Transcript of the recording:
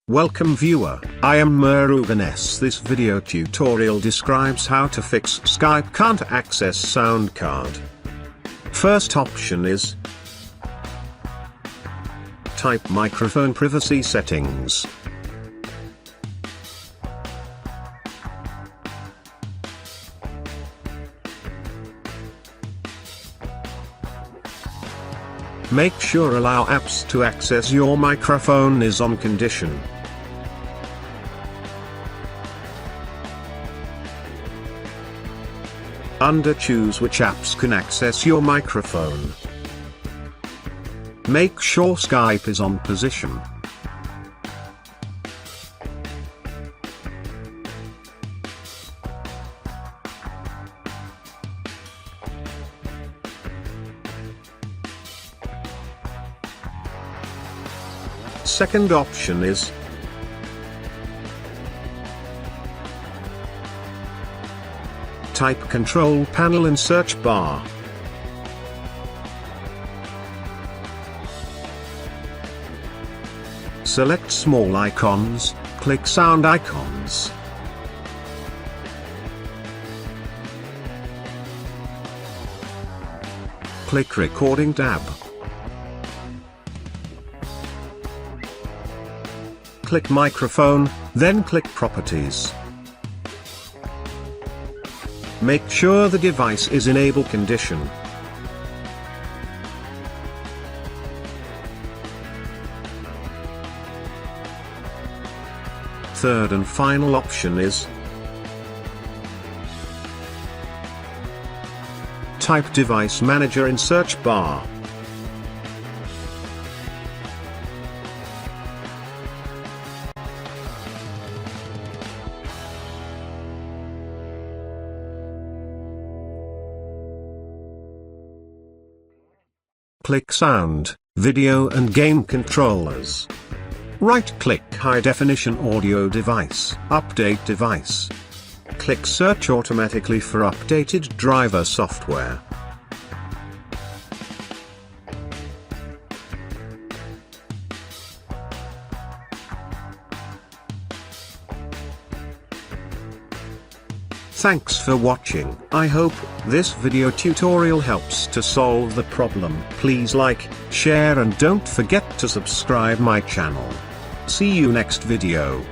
Welcome viewer, I am Murugan. This video tutorial describes how to fix Skype can't access sound card. First option is type microphone privacy settings. Make sure allow apps to access your microphone is on condition. Under choose which apps can access your microphone. Make sure Skype is on position. Second option is type control panel in search bar. Select small icons, click sound icons. Click recording tab. Click microphone, then click properties. Make sure the device is enable condition. Third and final option is type device manager in search bar. Click sound, video and game controllers. Right-click high definition audio device, update device. Click search automatically for updated driver software. Thanks for watching. I hope this video tutorial helps to solve the problem. Please like, share and don't forget to subscribe my channel. See you next video.